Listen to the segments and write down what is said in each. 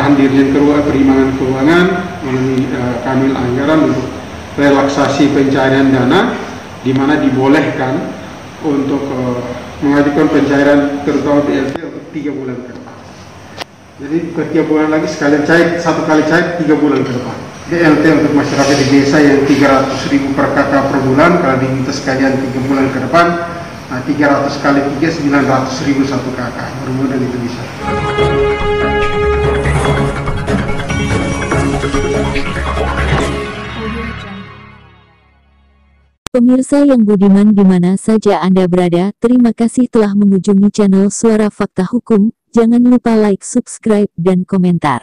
arahan Dirjen Perimanan Keuangan melalui Kanwil Anggaran untuk relaksasi pencairan dana, di mana dibolehkan untuk mengajukan pencairan terutama BLT untuk 3 bulan ke depan. Jadi setiap bulan lagi sekalian cair, satu kali cair 3 bulan ke depan. BLT untuk masyarakat di desa yang 300.000 per kakak per bulan, kalau diminta sekalian 3 bulan ke depan, 300 kali 3, 900.000 satu kakak. Mudah-mudahan itu bisa. Pemirsa yang budiman di mana saja Anda berada, terima kasih telah mengunjungi channel Suara Fakta Hukum. Jangan lupa like, subscribe, dan komentar.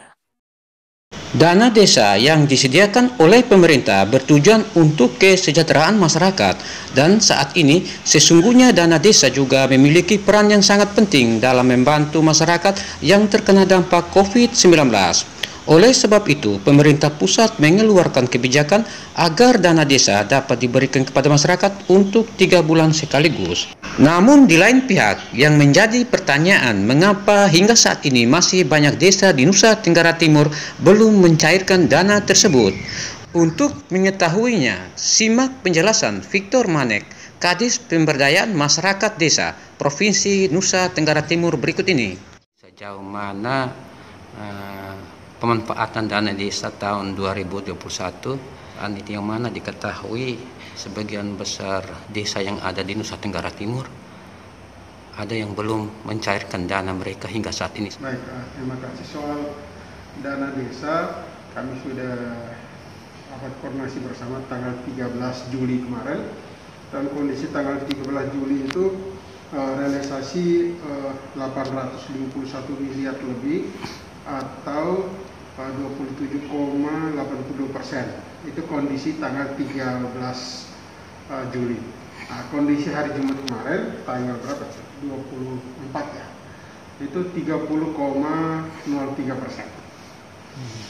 Dana desa yang disediakan oleh pemerintah bertujuan untuk kesejahteraan masyarakat, dan saat ini sesungguhnya dana desa juga memiliki peran yang sangat penting dalam membantu masyarakat yang terkena dampak COVID-19. Oleh sebab itu, pemerintah pusat mengeluarkan kebijakan agar dana desa dapat diberikan kepada masyarakat untuk 3 bulan sekaligus. Namun di lain pihak, yang menjadi pertanyaan mengapa hingga saat ini masih banyak desa di Nusa Tenggara Timur belum mencairkan dana tersebut. Untuk mengetahuinya, simak penjelasan Victor Manek, Kadis Pemberdayaan Masyarakat Desa, Provinsi Nusa Tenggara Timur berikut ini. Sejauh mana pemanfaatan dana desa tahun 2021, yang mana diketahui sebagian besar desa yang ada di Nusa Tenggara Timur ada yang belum mencairkan dana mereka hingga saat ini. Baik, terima kasih. Soal dana desa, kami sudah rapat koordinasi bersama tanggal 13 Juli kemarin, dan kondisi tanggal 13 Juli itu realisasi 851 miliar lebih atau 27,82%. Itu kondisi tanggal 13 Juli. Kondisi hari Jumat kemarin tanggal berapa? 24 ya. Itu 30,03%.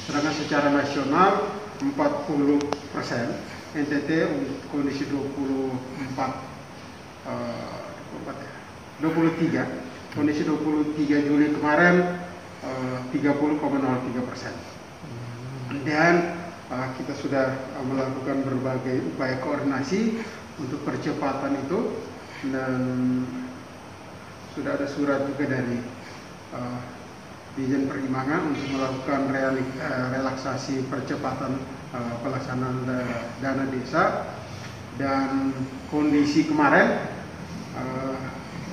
Sedangkan secara nasional 40%. NTT kondisi 23. Kondisi 23 Juli kemarin 30,03%. Dan kita sudah melakukan berbagai upaya koordinasi untuk percepatan itu, dan sudah ada surat juga dari Dirjen Perimanan untuk melakukan relaksasi percepatan pelaksanaan dana desa. Dan kondisi kemarin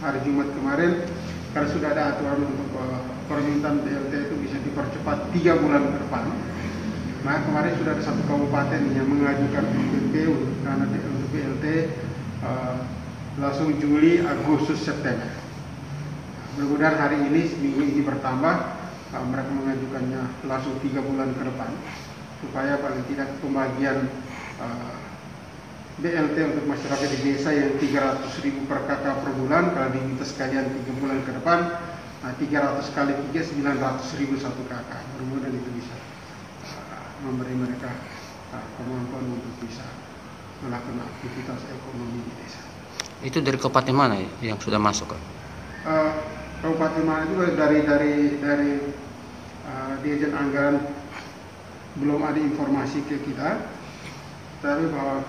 hari Jumat kemarin, karena sudah ada aturan untuk permintaan BLT itu bisa dipercepat 3 bulan ke depan. Nah, kemarin sudah ada satu kabupaten yang mengajukan PPP untuk BLT langsung Juli, Agustus, September. Mudah-mudahan hari ini, minggu ini bertambah, mereka mengajukannya langsung 3 bulan ke depan, supaya paling tidak pembagian BLT untuk masyarakat di desa yang 300.000 per kakak per bulan, kalau diminta sekalian 3 bulan ke depan, 300 kali 3, 900.000 satu kakak. Mudah-mudahan itu bisa memberi mereka kemampuan untuk bisa melakukan aktivitas ekonomi di desa. Itu dari kabupaten mana yang sudah masuk? Kabupaten mana itu dari Dirjen Anggaran belum ada informasi ke kita, tapi bahwa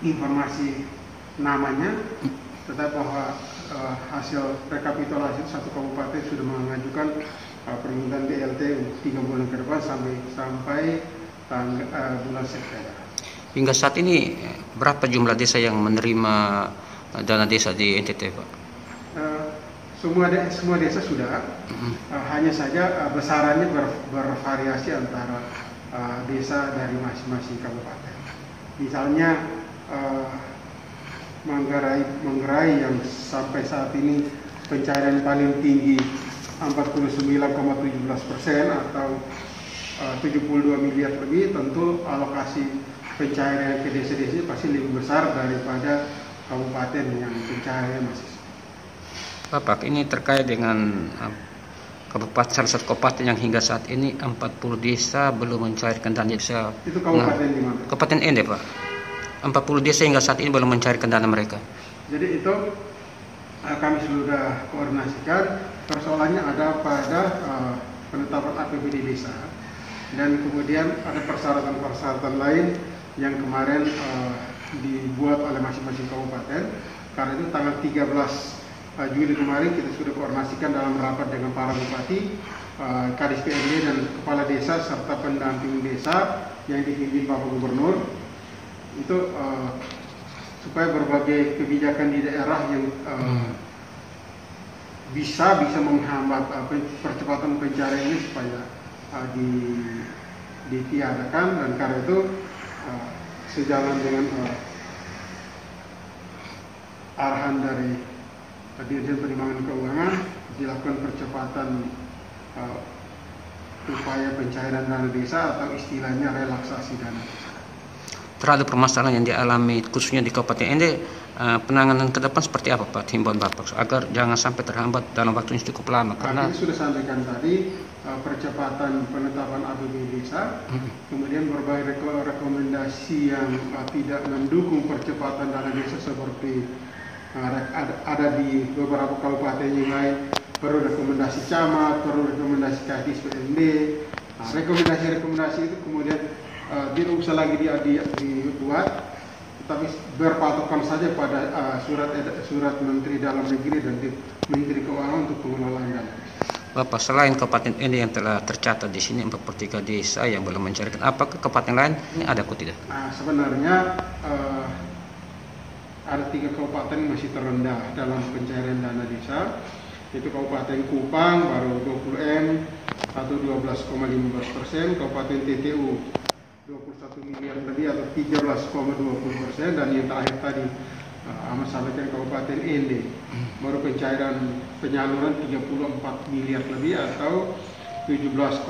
informasi namanya, tetap bahwa hasil rekapitulasi satu kabupaten sudah mengajukan permintaan BLT untuk 3 bulan ke depan sampai bulan September. Hingga saat ini berapa jumlah desa yang menerima dana desa di NTT, Pak? Semua desa sudah, hanya saja besarannya bervariasi antara desa dari masing-masing kabupaten. Misalnya Manggarai yang sampai saat ini pencairan paling tinggi 49,17% atau 72 miliar lebih, tentu alokasi pencairan ke desa-desa pasti lebih besar daripada kabupaten yang pencairannya masih. Bapak, ini terkait dengan salah satu kabupaten yang hingga saat ini 40 desa belum mencairkan dana desa. Itu kabupaten di mana? Kabupaten Ende, Pak. 40 desa hingga saat ini belum mencairkan dana mereka. Jadi itu kami sudah koordinasikan. Persoalannya ada pada penetapan APBD desa, dan kemudian ada persyaratan-persyaratan lain yang kemarin dibuat oleh masing-masing kabupaten. Karena itu tanggal 13 Juli kemarin kita sudah koordinasikan dalam rapat dengan para bupati, Kadis PMD dan kepala desa serta pendamping desa yang dipimpin Bapak Gubernur, itu supaya berbagai kebijakan di daerah yang bisa menghambat percepatan pencarian ini supaya ditiadakan, dan karena itu sejalan dengan arahan dari Dirjen Penimbangan Keuangan dilakukan percepatan upaya pencairan dana desa atau istilahnya relaksasi dana desa. Terhadap permasalahan yang dialami khususnya di Kabupaten Ende, penanganan ke depan seperti apa Pak, himbauan Bapak agar jangan sampai terhambat dalam waktu yang cukup lama? Karena sudah sampaikan tadi percepatan penetapan APBD desa, kemudian berbagai rekomendasi yang tidak mendukung percepatan dana desa seperti ada di beberapa kabupaten yang lain, perlu rekomendasi camat, perlu rekomendasi Kadis PMD. Rekomendasi itu kemudian tidak usah lagi dibuat, tapi berpatokan saja pada surat Menteri Dalam Negeri dan Menteri Keuangan untuk pengelolaan dana. Bapak, selain Kabupaten ini yang telah tercatat di sini 43 desa yang belum mencarikan, apakah kabupaten lain ini ada atau tidak? Sebenarnya ada 3 kabupaten yang masih terendah dalam pencairan dana desa, yaitu Kabupaten Kupang baru 20 M atau 12,15%, Kabupaten TTU 21 miliar lebih atau 13,20%, dan yang terakhir tadi Ahmad sampaikan Kabupaten Ende baru pencairan penyaluran 34 miliar lebih atau 17,30%.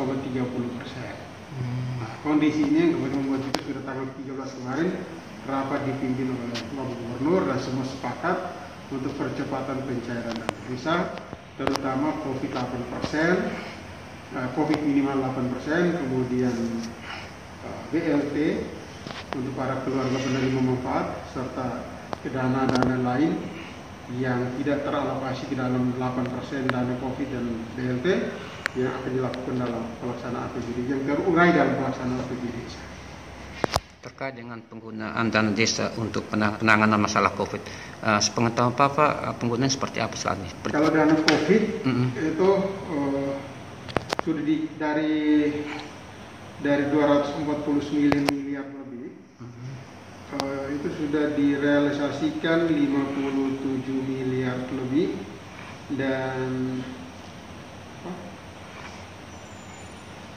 Kondisi ini yang kemudian membuat kita sudah tanggal 13 kemarin rapat dipimpin oleh Bapak Gubernur dan semua sepakat untuk percepatan pencairan dana desa, terutama COVID 8%, COVID minimal 8%, kemudian BLT untuk para keluarga penerima manfaat, serta dana-dana lain yang tidak teralokasi ke dalam 8% dana COVID dan BLT yang akan dilakukan dalam pelaksanaan APBD, yang terurai dalam pelaksanaan APBD. Terkait dengan penggunaan dana desa untuk penanganan masalah COVID, sepengetahuan Bapak penggunaan seperti apa saat ini? Kalau dana COVID itu sudah dari 249 miliar lebih, itu sudah direalisasikan 57 miliar lebih, dan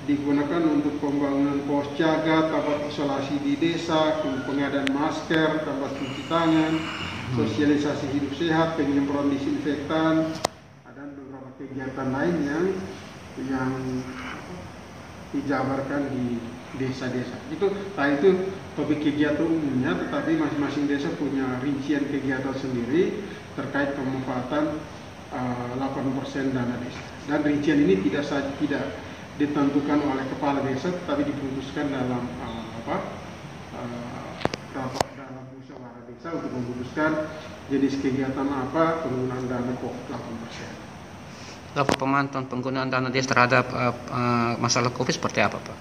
digunakan untuk pembangunan pos jaga, tempat isolasi di desa, pengadaan masker, tempat cuci tangan, sosialisasi hidup sehat, penyemprotan disinfektan, dan beberapa kegiatan lain yang dijabarkan di desa-desa. Itu topik kegiatan umumnya, tetapi masing-masing desa punya rincian kegiatan sendiri terkait pemanfaatan 8% dana desa. Dan rincian ini tidak ditentukan oleh kepala desa, tetapi diputuskan dalam rapat dalam musyawarah desa untuk memutuskan jenis kegiatan apa penggunaan dana COVID 8%. Bapak, pemantauan penggunaan dana desa terhadap masalah COVID seperti apa, Pak?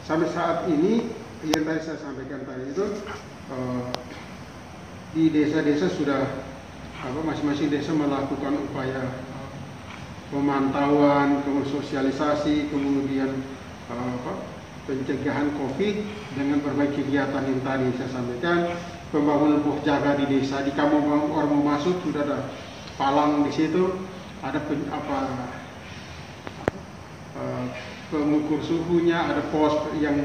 Sampai saat ini yang tadi saya sampaikan tadi itu di desa-desa sudah masing-masing desa melakukan upaya pemantauan, kemudian sosialisasi, kemudian pencegahan COVID dengan berbagai kegiatan yang tadi saya sampaikan, pembangunan pos jaga di desa, di kampung orang mau masuk sudah ada palang di situ, ada pengukur suhunya, ada pos yang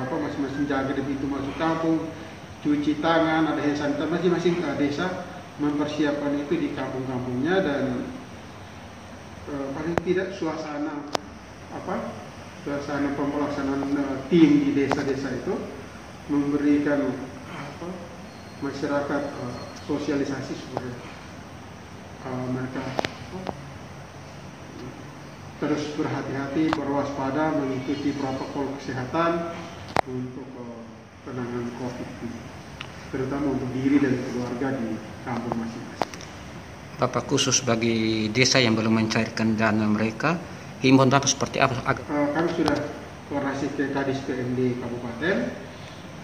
masing-masing jaga di pintu masuk kampung, cuci tangan, ada hand sanitizer, masing-masing desa mempersiapkan itu di kampung-kampungnya, dan paling tidak suasana pelaksanaan tim di desa-desa itu memberikan masyarakat sosialisasi supaya mereka terus berhati-hati, berwaspada, mengikuti protokol kesehatan untuk penanganan COVID ini, terutama untuk diri dan keluarga di kampung masing-masing. Bapak khusus bagi desa yang belum mencairkan dana mereka, himbauan Bapak seperti apa? Kami sudah koordinasi ke Kadis PMD Kabupaten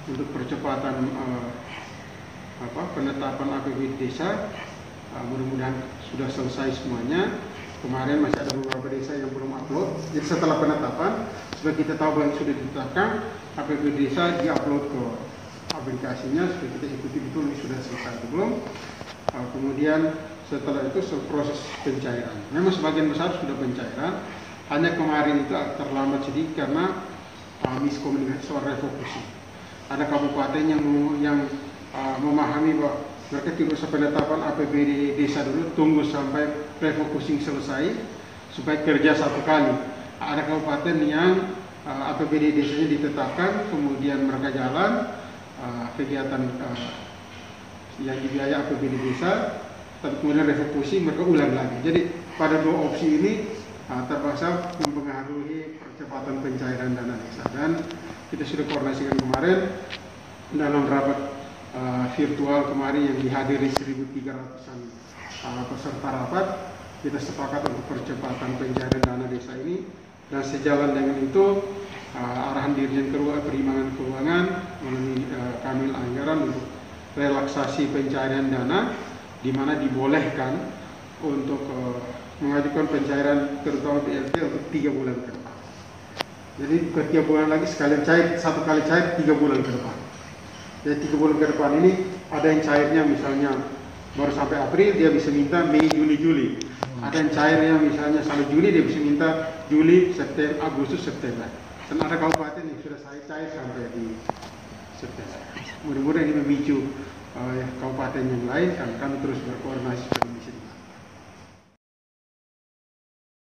untuk percepatan penetapan APBD desa. Mudah-mudahan sudah selesai semuanya. Kemarin masih ada beberapa desa yang belum upload. Jadi setelah penetapan, supaya kita tahu bahwa sudah ditetapkan, APBD desa diupload ke aplikasinya supaya kita ikuti betul ini sudah selesai atau belum. Kemudian setelah itu proses pencairan. Memang sebagian besar sudah pencairan. Hanya kemarin itu terlambat sedikit karena miskomunikasi soal refocusing. Ada kabupaten yang memahami bahwa mereka tidak usah penetapan APBD desa dulu, tunggu sampai refocusing selesai supaya kerja satu kali. Ada kabupaten yang APBD desanya ditetapkan, kemudian mereka jalan kegiatan yang dibiayai APBD desa, tapi kemudian refocusing mereka ulang lagi. Jadi pada dua opsi ini terpaksa mempengaruhi percepatan pencairan dana desa, dan kita sudah koordinasikan kemarin dalam rapat virtual kemarin yang dihadiri 1.300-an peserta rapat. Kita sepakat untuk percepatan pencairan dana desa ini, dan sejalan dengan itu arahan Dirjen Perimbangan Keuangan melalui Kamil Anggaran untuk relaksasi pencairan dana, di mana dibolehkan untuk mengajukan pencairan terutama BLT untuk 3 bulan ke depan. Jadi setiap bulan lagi sekalian cair, satu kali cair 3 bulan ke depan. Jadi 3 bulan ke depan ini ada yang cairnya misalnya baru sampai April, dia bisa minta Mei, Juni, Juli. Ada yang cairnya misalnya sampai Juli, dia bisa minta Juli, September, Agustus, September. Dan ada kabupaten yang sudah cair sampai di September. Mudah-mudahan ini memicu kabupaten yang lain, kan kami terus berkoordinasi